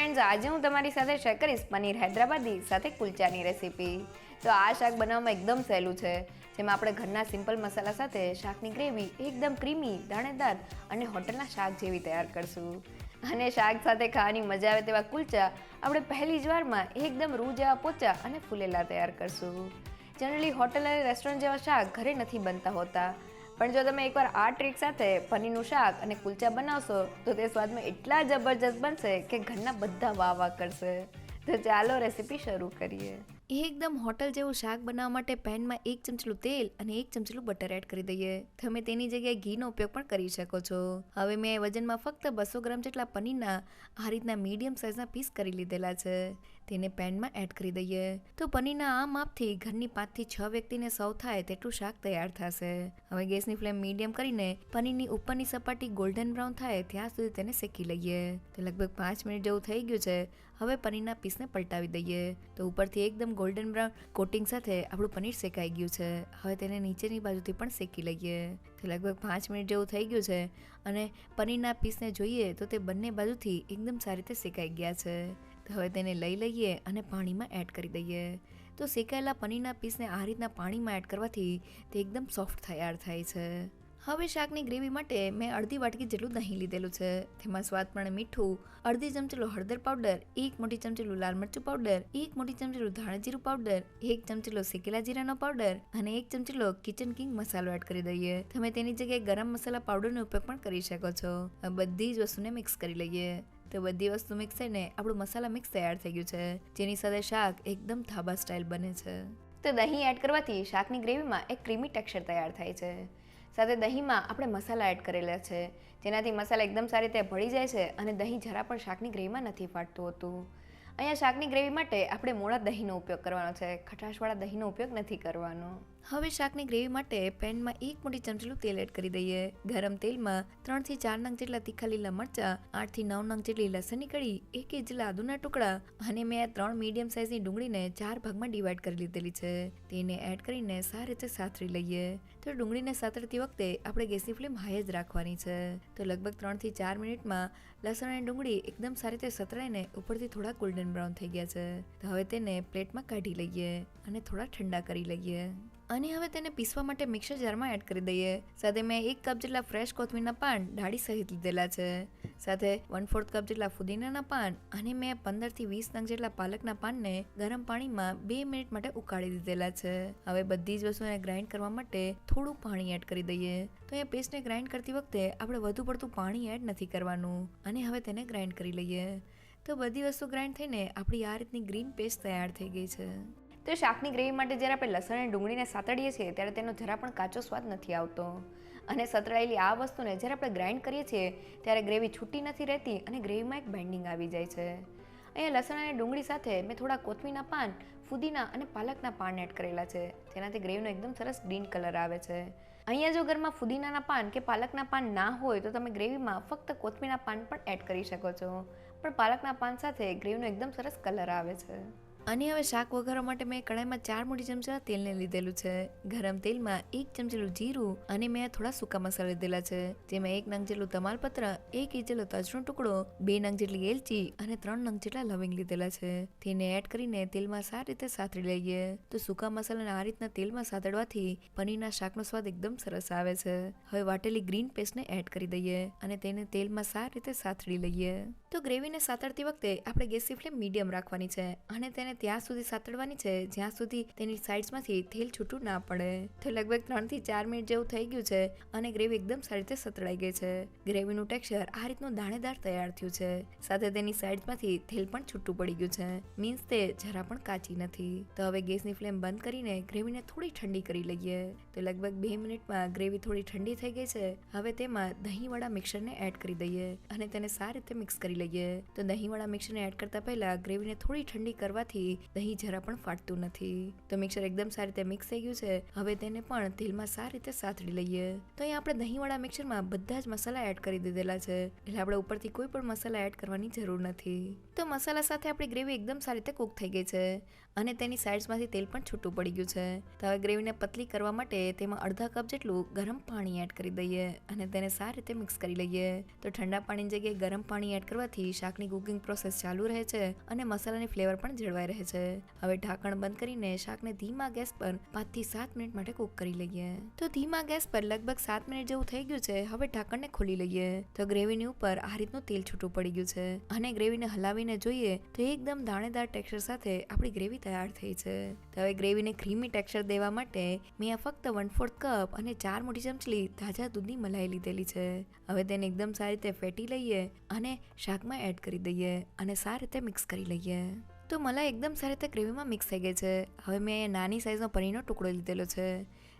Friends, આજે હું તમારી સાથે શેર કરીશ પનીર હૈદરાબાદી સાથે કુલચાની રેસીપી. તો આ શાક બનાવવામાં એકદમ સહેલું છે, જેમાં આપણે ઘરના સિમ્પલ મસાલા સાથે શાકની ગ્રેવી એકદમ ક્રીમી, દાણેદાર અને હોટલના શાક જેવી તૈયાર કરશું. અને શાક સાથે ખાવાની મજા આવે તેવા કુલચા આપણે પહેલી જ વારમાં એકદમ રૂ જેવા પોચા અને ફૂલેલા તૈયાર કરશું. જનરલી હોટલ અને રેસ્ટોરન્ટ જેવા શાક ઘરે નથી બનતા હોતા, પણ જો તમે એકવાર આ ટ્રીક સાથે પનીરનું શાક અને કુલચા બનાવશો તો તે સ્વાદમાં એટલા જબરજસ્ત બનશે કે ઘરના બધા વાહ વાહ કરશે. તો ચાલો રેસીપી શરૂ કરીએ. એકદમ હોટલ જેવું શાક બનાવવા માટે પેનમાં 1 ચમચીલું તેલ અને 1 ચમચીલું બટર એડ કરી દઈએ. તમે તેની જગ્યાએ ઘીનો ઉપયોગ પણ કરી શકો છો. હવે મેં વજનમાં ફક્ત 200 ગ્રામ જેટલા પનીરના આ રીતના મીડિયમ સાઇઝના પીસ કરી લીધેલા છે. તેને પેનમાં એડ કરી દઈએ. તો પનીરના આ માપથી ઘરની 5 થી 6 વ્યક્તિને સર્વ થાય તેટલું શાક તૈયાર થશે. હવે ગેસની ફ્લેમ મીડિયમ કરીને પનીરની ઉપરની સપાટી ગોલ્ડન બ્રાઉન થાય ત્યાં સુધી તેને શેકી લઈએ. તો લગભગ 5 મિનિટ જેવું થઈ ગયું છે. હવે પનીરના પીસને પલટાવી દઈએ. તો ઉપરથી એકદમ ગોલ્ડન બ્રાઉન કોટિંગ સાથે આપણું પનીર શેકાઈ ગયું છે. હવે તેને નીચેની બાજુથી પણ શેકી લઈએ. તો લગભગ 5 મિનિટ જેવું થઈ ગયું છે અને પનીરના પીસને જોઈએ તો તે બંને બાજુથી એકદમ સારી રીતે શેકાઈ ગયા છે. તો હવે તેને લઈ લઈએ અને પાણીમાં એડ કરી દઈએ. તો શેકાયેલા પનીરના પીસને આ રીતના પાણીમાં એડ કરવાથી તે એકદમ સોફ્ટ તૈયાર થાય છે. હવે શાકની ગ્રેવી માટે મેં અડધી વાટકી જેટલું દહીં લીધેલું છે. તેમાં સ્વાદ પ્રમાણે મીઠું, અડધી ચમચીલો હળદર પાવડર, 1 મોટી ચમચીલું લાલ મરચું પાવડર, 1 મોટી ચમચીલું ધાણા જીરું પાવડર, 1 ચમચીલો શેકેલા જીરાનો પાવડર અને 1 ચમચીલો કિચન કિંગ મસાલો એડ કરી દઈએ. તમે તેની જગ્યાએ ગરમ મસાલા પાવડરનો ઉપયોગ પણ કરી શકો છો. આ બધી જ વસ્તુને મિક્સ કરી લઈએ. તો બધી વસ્તુ મિક્સ થઈને આપણું મસાલા મિક્સ તૈયાર થઈ ગયું છે, જેની સાથે શાક એકદમ ધાબા સ્ટાઇલ બને છે. તો દહીં એડ કરવાથી શાકની ગ્રેવીમાં એક ક્રીમી ટેક્સચર તૈયાર થાય છે. સાથે દહીંમાં આપણે મસાલા એડ કરેલા છે, જેનાથી મસાલા એકદમ સારી રીતે ભળી જાય છે અને દહીં જરા પણ શાકની ગ્રેવીમાં નથી ફાટતું હોતું. અહીંયા શાકની ગ્રેવી માટે આપણે મોળા દહીંનો ઉપયોગ કરવાનો છે, ખટાશવાળા દહીંનો ઉપયોગ નથી કરવાનો. હવે શાકની ગ્રેવી માટે પેનમાં 1 મોટી ચમચીલું તેલ એડ કરી દઈએ. ગરમ તેલમાં 3 થી 4 નંગ જેટલા તીખા લીલા મરચા, 8 થી 9 નંગ જેટલી લસણની કળી, 1 ઇંચ જેટલા આદુના ટુકડા અને મેં 3 મીડિયમ સાઇઝની ડુંગળીને 4 ભાગમાં ડિવાઈડ કરી લીધેલી છે. તેને એડ કરીને સારી રીતે સાતળી લઈએ. તો ડુંગળીને સાતળતી વખતે આપણે ગેસની ફ્લેમ હાઈ જ રાખવાની છે. તો લગભગ 3 થી 4 મિનિટમાં લસણ અને ડુંગળી એકદમ સારી રીતે સતળાઈને ઉપરથી થોડા ગોલ્ડન બ્રાઉન થઈ ગયા છે. તો હવે તેને પ્લેટમાં કાઢી લઈએ અને થોડા ઠંડા કરી લઈએ. અને હવે તેને પીસવા માટે મિક્સર જારમાં એડ કરી દઈએ. સાથે મેં 1 કપ જેટલા ફ્રેશ કોથમીરના પાન ડાળી સહિત લીધેલા છે. સાથે 1/4 કપ જેટલા ફુદીનાના પાન અને મેં 15 થી 20 નંગ જેટલા પાલકના પાનને ગરમ પાણીમાં 2 મિનિટ માટે ઉકાળી દીધેલા છે. હવે બધી જ વસ્તુને ગ્રાઇન્ડ કરવા માટે થોડું પાણી એડ કરી દઈએ. તો અહીંયા પેસ્ટને ગ્રાઇન્ડ કરતી વખતે આપણે વધુ પડતું પાણી એડ નથી કરવાનું. અને હવે તેને ગ્રાઇન્ડ કરી લઈએ. તો બધી વસ્તુ ગ્રાઇન્ડ થઈને આપણી આ રીતની ગ્રીન પેસ્ટ તૈયાર થઈ ગઈ છે. તો શાકની ગ્રેવી માટે જ્યારે આપણે લસણ અને ડુંગળીને સાતળીએ છીએ ત્યારે તેનો જરા પણ કાચો સ્વાદ નથી આવતો. અને સતળાયેલી આ વસ્તુને જ્યારે આપણે ગ્રાઇન્ડ કરીએ છીએ ત્યારે ગ્રેવી છૂટી નથી રહેતી અને ગ્રેવીમાં એક બાઇન્ડિંગ આવી જાય છે. અહીંયા લસણ અને ડુંગળી સાથે મેં થોડા કોથમીરના પાન, ફુદીના અને પાલકના પાન એડ કરેલા છે, જેનાથી ગ્રેવીનો એકદમ સરસ ગ્રીન કલર આવે છે. અહીંયા જો ઘરમાં ફુદીનાના પાન કે પાલકના પાન ના હોય તો તમે ગ્રેવીમાં ફક્ત કોથમીરના પાન પણ એડ કરી શકો છો, પણ પાલકના પાન સાથે ગ્રેવીનો એકદમ સરસ કલર આવે છે. અને હવે શાક વઘારવા માટે મેં કડાઈમાં 4 મોટી ચમચા તેલને લીધેલું છે. ગરમ તેલમાં 1 ચમચીલું જીરું અને મેં થોડા સૂકા મસાલા લીધેલા છે, જેમાં 1 નંગ જેટલું તમાલપત્ર, 1 ઇંચ જેટલો તજનો ટુકડો, 2 નંગ જેટલી એલચી અને 3 નંગ જેટલા લવિંગ લીધેલા છે. તેને એડ કરીને તેલમાં સારી રીતે સાતળી લઈએ. તો સૂકા મસાલાને આ રીતના તેલમાં સાતળવાથી પનીરના શાકનો સ્વાદ એકદમ સરસ આવે છે. હવે વાટેલી ગ્રીન પેસ્ટને એડ કરી દઈએ અને તેને તેલમાં સારી રીતે સાતળી લઈએ. તો ગ્રેવીને સાતળતી વખતે આપણે ગેસની ફ્લેમ મીડિયમ રાખવાની છે અને તેને ત્યાં સુધી સાતળવાની છે જ્યાં સુધી તેની સાઇડ્સમાંથી તેલ છૂટું ના પડે. તો લગભગ 3 થી 4 મિનિટ જેવું થઈ ગયું છે અને ગ્રેવી એકદમ સારી રીતે સતળાઈ ગઈ છે. ગ્રેવીનું ટેક્સચર આ રીતનું દાણેદાર તૈયાર થયું છે. સાથે તેની સાઇડ્સમાંથી તેલ પણ છૂટું પડી ગયું છે, મીન્સ તે જરા પણ કાચી નથી. તો હવે ગેસની ફ્લેમ બંધ કરીને ગ્રેવીને થોડી ઠંડી કરી લઈએ. તો લગભગ 2 મિનિટમાં ગ્રેવી થોડી ઠંડી થઈ ગઈ છે. હવે તેમાં દહીંવાળા મિક્સરને એડ કરી દઈએ અને તેને સારી રીતે મિક્સ કરી લઈએ. તો દહીંવાળા મિક્સરને એડ કરતા પહેલા ગ્રેવીને થોડી ઠંડી કરવાથી દહીં જરા પણ ફાટતું નથી. તો મિક્સર એકદમ સારી રીતે મિક્સ થઈ ગયું છે. હવે તેને પણ તેલમાં સારી રીતે સાતળી લઈએ. તો અહીંયા આપણે દહીંવાળા મિક્સરમાં બધા જ મસાલા એડ કરી દીધેલા છે, એટલે આપણે ઉપરથી કોઈ પણ મસાલા એડ કરવાની જરૂર નથી. તો મસાલા સાથે આપણી ગ્રેવી એકદમ સારી રીતે કૂક થઈ ગઈ છે અને તેની સાઇડ્સમાંથી તેલ પણ છૂટું પડી ગયું છે. તો હવે ગ્રેવીને પતલી કરવા માટે તેમાં અડધા કપ જેટલું ગરમ પાણી એડ કરી દઈએ અને તેને સારી રીતે મિક્સ કરી લઈએ. તો ઠંડા પાણીની જગ્યાએ ગરમ પાણી એડ કરવાથી શાકની કુકિંગ પ્રોસેસ ચાલુ રહે છે અને મસાલાની ફ્લેવર પણ જળવાઈ રહે છે. હવે ઢાંકણ બંધ કરીને શાકને ધીમા ગેસ પર 5 થી 7 મિનિટ માટે કૂક કરી લઈએ. તો ધીમા ગેસ પર લગભગ 7 મિનિટ જેવું થઈ ગયું છે. હવે ઢાંકણને ખોલી લઈએ. તો ગ્રેવીની ઉપર આ રીતનું તેલ છૂટું પડી ગયું છે અને ગ્રેવીને હલાવીને જોઈએ તો એકદમ દાણેદાર ટેક્સચર સાથે આપણી ગ્રેવી તૈયાર થઈ છે. તો હવે ગ્રેવીને ક્રીમી ટેક્સચર દેવા માટે મેં આ ફક્ત 1/4 કપ અને 4 મોટી ચમચી તાજા દૂધની મલાઈ લીધેલી છે. હવે તેને એકદમ સારી રીતે ફેટી લઈએ અને શાકમાં એડ કરી દઈએ અને સારી રીતે મિક્સ કરી લઈએ. તો મલાઈ એકદમ સારી રીતે ગ્રેવીમાં મિક્સ થઈ ગઈ છે. હવે મેં અહીંયા નાની સાઇઝનો પનીરનો ટુકડો લીધેલો છે.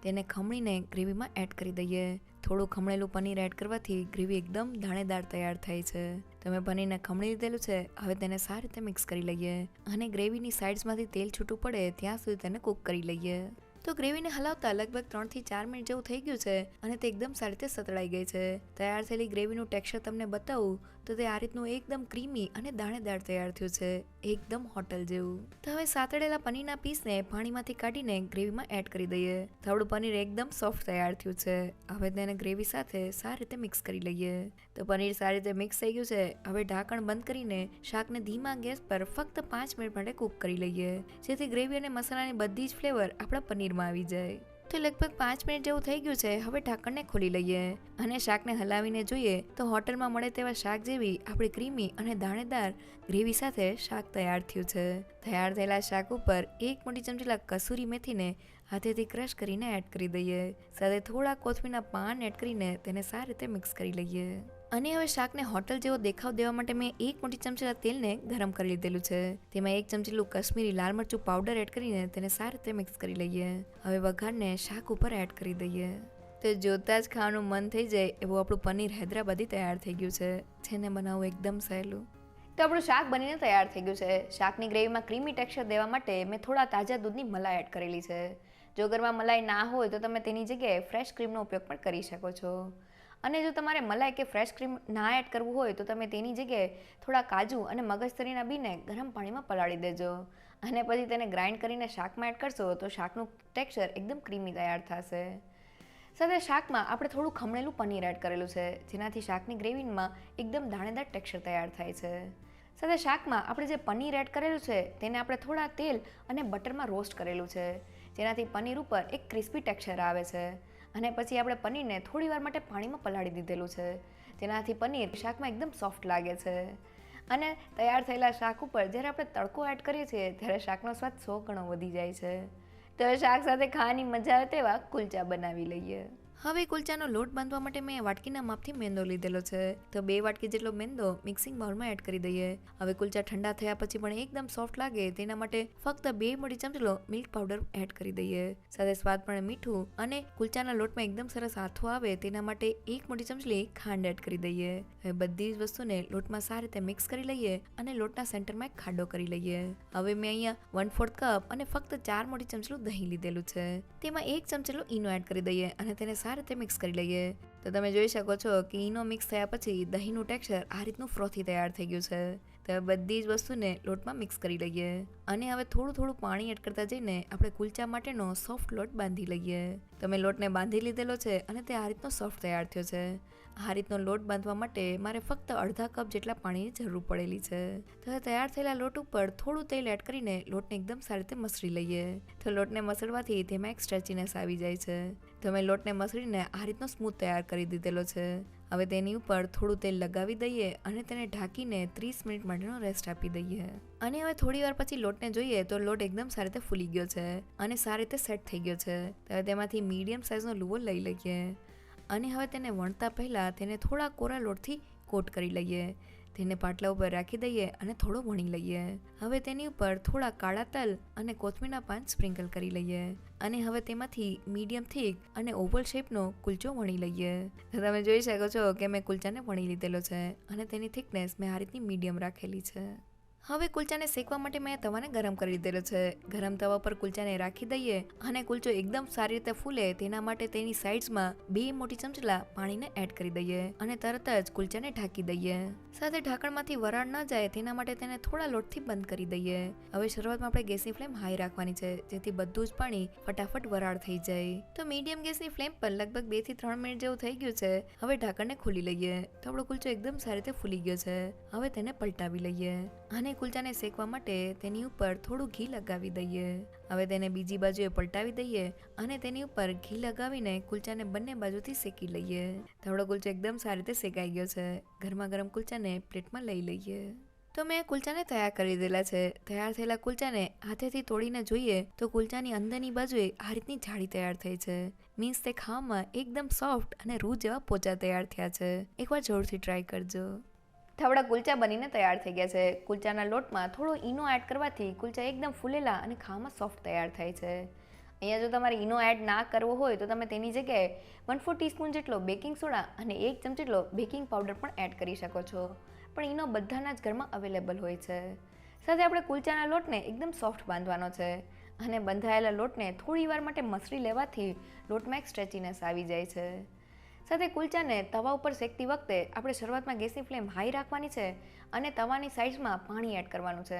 તેને ખમણીને ગ્રેવીમાં એડ કરી દઈએ. થોડું ખમણેલું પનીર એડ કરવાથી ગ્રેવી એકદમ દાણેદાર તૈયાર થાય છે. તો મેં પનીરને ખમણી લીધેલું છે. હવે તેને સારી રીતે મિક્સ કરી લઈએ અને ગ્રેવીની સાઇડ્સમાંથી તેલ છૂટું પડે ત્યાં સુધી તેને કૂક કરી લઈએ. તો ગ્રેવીને હલાવતા લગભગ 3 થી 4 મિનિટ જેવું થઈ ગયું છે અને તે એકદમ સારી રીતે સતળાઈ ગઈ છે. તૈયાર થયેલી ગ્રેવીનું ટેક્સચર તમને બતાવું તો તે આ રીતનું એકદમ ક્રીમી અને દાણેદાર તૈયાર થયું છે, એકદમ હોટલ જેવું. તો હવે સાતળેલા પનીરના પીસને પાણીમાંથી કાઢીને ગ્રેવીમાં એડ કરી દઈએ. થોડું પનીર એકદમ સોફ્ટ તૈયાર થયું છે. હવે તેને ગ્રેવી સાથે સારી રીતે મિક્સ કરી લઈએ. તો પનીર સારી રીતે મિક્સ થઈ ગયું છે. હવે ઢાંકણ બંધ કરીને શાકને ધીમા ગેસ પર ફક્ત 5 મિનિટ માટે કૂક કરી લઈએ, જેથી ગ્રેવી અને મસાલાની બધી જ ફ્લેવર આપણા પનીરમાં આવી જાય. તો લગભગ 5 મિનિટ જેવું થઈ ગયું છે. હવે ઢાંકણને ખોલી લઈએ અને શાકને હલાવીને જોઈએ તો હોટલમાં મળે તેવા શાક જેવી આપણી ક્રીમી અને દાણેદાર ગ્રેવી સાથે શાક તૈયાર થયું છે. તૈયાર થયેલા શાક ઉપર 1 મોટી ચમચી કસૂરી મેથીને હાથેથી ક્રશ કરીને એડ કરી દઈએ. સાથે થોડા કોથમીરના પાન એડ કરીને તેને સારી રીતે મિક્સ કરી લઈએ. અને હવે શાકને હોટલ જેવો દેખાવ દેવા માટે મેં 1 મોટી ચમચી તેલને ગરમ કરી લીધેલું છે. તેમાં 1 ચમચી કશ્મીરી લાલ મરચું પાવડર એડ કરીને તેને સારી રીતે મિક્સ કરી લઈએ. હવે વઘારને શાક ઉપર એડ કરી દઈએ. તો જોતા જ ખાવાનું મન થઈ જાય એવું આપણું પનીર હૈદરાબાદી તૈયાર થઈ ગયું છે, જેને બનાવવું એકદમ સહેલું. તો આપણું શાક બનીને તૈયાર થઈ ગયું છે. શાકની ગ્રેવીમાં ક્રીમી ટેક્સચર દેવા માટે મેં થોડા તાજા દૂધની મલાઈ એડ કરેલી છે. જો ઘરમાં મલાઈ ના હોય તો તમે તેની જગ્યાએ ફ્રેશ ક્રીમનો ઉપયોગ પણ કરી શકો છો. અને જો તમારે મલાઈ કે ફ્રેશ ક્રીમ ના એડ કરવું હોય તો તમે તેની જગ્યાએ થોડા કાજુ અને મગજતરીના બીને ગરમ પાણીમાં પલાળી દેજો અને પછી તેને ગ્રાઇન્ડ કરીને શાકમાં એડ કરશો તો શાકનું ટેક્સચર એકદમ ક્રીમી તૈયાર થશે. સાથે શાકમાં આપણે થોડું ખમણેલું પનીર એડ કરેલું છે, જેનાથી શાકની ગ્રેવીમાં એકદમ દાણેદાર ટેક્સચર તૈયાર થાય છે. સાથે શાકમાં આપણે જે પનીર એડ કરેલું છે તેને આપણે થોડા તેલ અને બટરમાં રોસ્ટ કરેલું છે, જેનાથી પનીર ઉપર એક ક્રિસ્પી ટેક્સચર આવે છે. અને પછી આપણે પનીરને થોડી વાર માટે પાણીમાં પલાળી દીધેલું છે, જેનાથી પનીર શાકમાં એકદમ સોફ્ટ લાગે છે. અને તૈયાર થયેલા શાક ઉપર જ્યારે આપણે તડકો એડ કરીએ છીએ ત્યારે શાકનો સ્વાદ 100 ગણો વધી જાય છે. તો શાક સાથે ખાવાની મજા આવે તેવા કુલચા બનાવી લઈએ. હવે કુલચાનો લોટ બાંધવા માટે મેં વાટકીના માપથી મેંદો લીધેલો છે. તો 2 વાટકી જેટલો મેંદો મિક્સિંગ બાઉલમાં એડ કરી દઈએ. હવે કુલચા ઠંડા થયા પછી પણ એકદમ સોફ્ટ લાગે તેના માટે ફક્ત 2 મોટી ચમચી મિલ્ક પાવડર એડ કરી દઈએ. સાથે સ્વાદ પણ મીઠું અને કુલચાના લોટમાં એકદમ સરસ આથો આવે તેના માટે 1 મોટી ચમચી ખાંડ એડ કરી દઈએ. હવે બધી જ વસ્તુને લોટમાં સારી રીતે મિક્સ કરી લઈએ અને લોટના સેન્ટરમાં એક ખાડો કરી લઈએ. હવે મેં અહીંયા 1/4 કપ અને ફક્ત 4 મોટી ચમચી દહીં લીધેલું છે. તેમાં 1 ચમચી ઈનો એડ કરી દઈએ અને તેને સારી રીતે મિક્સ કરી લઈએ. તો તમે જોઈ શકો છો કે ઈનો મિક્સ થયા પછી દહીંનું ટેક્સચર આ રીતનું ફ્રોથી તૈયાર થઈ ગયું છે. તો બધી જ વસ્તુને લોટમાં મિક્સ કરી લઈએ અને હવે થોડું પાણી એડ કરતા જઈને આપણે કુલચા માટેનો સોફ્ટ લોટ બાંધી લઈએ. તો મેં લોટને બાંધી લીધેલો છે અને તે આ રીતનો સોફ્ટ તૈયાર થયો છે. આ રીતનો લોટ બાંધવા માટે મારે ફક્ત અડધા કપ જેટલા પાણીની જરૂર પડેલી છે. તો તૈયાર થયેલા લોટ ઉપર થોડું તેલ એડ કરીને લોટને એકદમ સારી રીતે મસળી લઈએ. તો લોટને મસળવાથી તેમાં એક સ્ટ્રેચીનેસ આવી જાય છે. તો મેં લોટને મસળીને આ રીતનો સ્મૂથ તૈયાર કરી દીધેલો છે. હવે તેની ઉપર થોડું તેલ લગાવી દઈએ અને તેને ઢાંકીને 30 મિનિટ માટેનો રેસ્ટ આપી દઈએ. અને હવે થોડી વાર પછી લોટને જોઈએ તો લોટ એકદમ સારી રીતે ફૂલી ગયો છે અને સારી રીતે સેટ થઈ ગયો છે. તો તેમાંથી મીડિયમ સાઇઝનો લુવો લઈ લઈએ અને હવે તેને વણતા પહેલાં તેને થોડા કોરા લોટથી કોટ કરી લઈએ. તેને પાટલા ઉપર રાખી દઈએ અને થોડો વણી લઈએ. હવે તેની ઉપર થોડા કાળા તલ અને કોથમીરના પાન સ્પ્રિંકલ કરી લઈએ અને હવે તેમાંથી મીડિયમ થીક અને ઓવલ શેપનો કુલચો વણી લઈએ. તમે જોઈ શકો છો કે મેં કુલચાને વણી લીધેલો છે અને તેની થિકનેસ મેં આ રીતની મીડિયમ રાખેલી છે. હવે કુલચાને શેકવા માટે મેં તવાને ગરમ કરી દીધેલો છે. ગરમ તવા પર કુલચાને રાખી દઈએ અને કુલચો એકદમ સારી રીતે ફૂલે તેના માટે તેની સાઈડ્સમાં 2 મોટી ચમચલા પાણીને એડ કરી દઈએ અને તરત જ કુલચાને ઢાંકી દઈએ. સાથે ઢાંકણમાંથી વરાળ ન જાય તેના માટે તેને થોડા લોટથી બંધ કરી દઈએ. હવે શરૂઆતમાં આપણે ગેસની ફ્લેમ હાઈ રાખવાની છે જેથી બધું જ પાણી ફટાફટ વરાળ થઈ જાય. તો મીડિયમ ગેસની ફ્લેમ પર લગભગ 2 થી 3 મિનિટ જેવું થઈ ગયું છે. હવે ઢાંકણને ખોલી લઈએ તો આપણો કુલચો એકદમ સારી રીતે ફૂલી ગયો છે. હવે તેને પલટાવી લઈએ અને કુલચાને શેકવા માટે તેની ઉપર થોડું ઘી લગાવી દઈએ. હવે તેને બીજી બાજુએ પલટાવી દઈએ અને તેની ઉપર ઘી લગાવીને કુલચાને બંને બાજુથી શેકી લઈએ. થોડો કુલચો એકદમ સારી રીતે શેકાઈ ગયો છે. ગરમા ગરમ કુલચાને પ્લેટમાં લઈ લઈએ. તો મેં કુલચાને તૈયાર કરી દીધેલા છે. તૈયાર થયેલા કુલચાને હાથેથી તોડીને જોઈએ તો કુલચાની અંદરની બાજુએ આ રીતની જાળી તૈયાર થઈ છે. મીન્સ તે ખાવામાં એકદમ સોફ્ટ અને રૂ જેવા પોચા તૈયાર થયા છે. એકવાર જરૂરથી ટ્રાય કરજો. થોડા કુલચા બનીને તૈયાર થઈ ગયા છે. કુલચાના લોટમાં થોડો ઈનો એડ કરવાથી કુલચા એકદમ ફૂલેલા અને ખાવામાં સોફ્ટ તૈયાર થાય છે. અહીંયા જો તમારે ઈનો એડ ના કરવો હોય તો તમે તેની જગ્યાએ 1/4 ટીસ્પૂન જેટલો બેકિંગ સોડા અને 1 ચમચી જેટલો બેકિંગ પાવડર પણ એડ કરી શકો છો. પણ ઈનો બધાના જ ઘરમાં અવેલેબલ હોય છે. સાથે આપણે કુલચાના લોટને એકદમ સોફ્ટ બાંધવાનો છે અને બંધાયેલા લોટને થોડી વાર માટે મસળી લેવાથી લોટમાં એક સ્ટ્રેચીનેસ આવી જાય છે. સાથે કુલચાને તવા ઉપર શેકતી વખતે આપણે શરૂઆતમાં ગેસની ફ્લેમ હાઈ રાખવાની છે અને તવાની સાઈડમાં પાણી એડ કરવાનું છે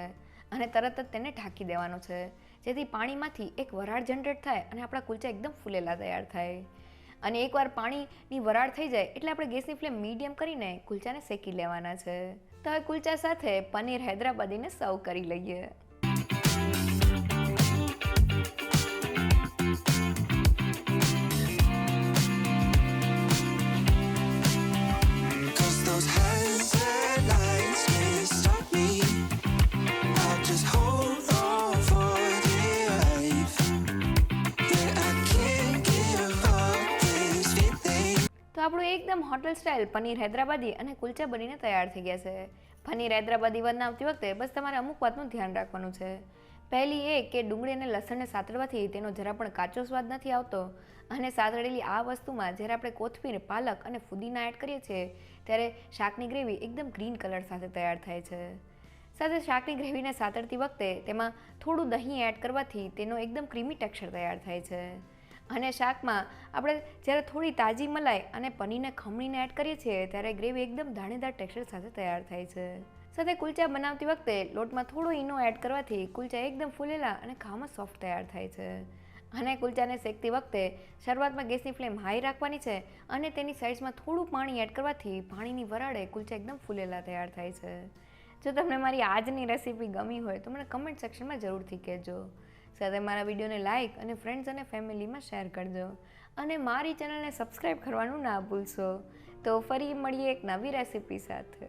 અને તરત જ તેને ઢાંકી દેવાનું છે જેથી પાણીમાંથી એક વરાળ જનરેટ થાય અને આપણા કુલચા એકદમ ફૂલેલા તૈયાર થાય. અને એકવાર પાણીની વરાળ થઈ જાય એટલે આપણે ગેસની ફ્લેમ મીડિયમ કરીને કુલચાને શેકી લેવાના છે. તો હવે કુલચા સાથે પનીર હૈદરાબાદીને સર્વ કરી લઈએ. આપણું એકદમ હોટલ સ્ટાઇલ પનીર હૈદરાબાદી અને કુલચા બનીને તૈયાર થઈ ગયા છે. પનીર હૈદરાબાદી બનાવતી વખતે બસ તમારે અમુક વાતનું ધ્યાન રાખવાનું છે. પહેલી એ કે ડુંગળી અને લસણને સાતળવાથી તેનો જરા પણ કાચો સ્વાદ નથી આવતો અને સાતળેલી આ વસ્તુમાં જ્યારે આપણે કોથમીર, પાલક અને ફુદીના એડ કરીએ છીએ ત્યારે શાકની ગ્રેવી એકદમ ગ્રીન કલર સાથે તૈયાર થાય છે. સાથે શાકની ગ્રેવીને સાતળતી વખતે તેમાં થોડું દહીં એડ કરવાથી તેનો એકદમ ક્રીમી ટેક્સચર તૈયાર થાય છે. અને શાકમાં આપણે જ્યારે થોડી તાજી મલાઈ અને પનીરને ખમણીને એડ કરીએ છીએ ત્યારે ગ્રેવી એકદમ દાણેદાર ટેક્સચર સાથે તૈયાર થાય છે. સાથે કુલચા બનાવતી વખતે લોટમાં થોડો ઈનો એડ કરવાથી કુલચા એકદમ ફૂલેલા અને ખાવામાં સોફ્ટ તૈયાર થાય છે. અને કુલચાને શેકતી વખતે શરૂઆતમાં ગેસની ફ્લેમ હાઈ રાખવાની છે અને તેની સાઈડ્સમાં થોડું પાણી એડ કરવાથી પાણીની વરાળે કુલચા એકદમ ફૂલેલા તૈયાર થાય છે. જો તમને મારી આજની રેસીપી ગમી હોય તો મને કમેન્ટ સેક્શનમાં જરૂરથી કહેજો. સાથે મારા વિડીયોને લાઇક અને ફ્રેન્ડ્સ અને ફેમિલીમાં શેર કરજો અને મારી ચેનલને સબસ્ક્રાઈબ કરવાનું ના ભૂલશો. તો ફરી મળીએ એક નવી રેસીપી સાથે.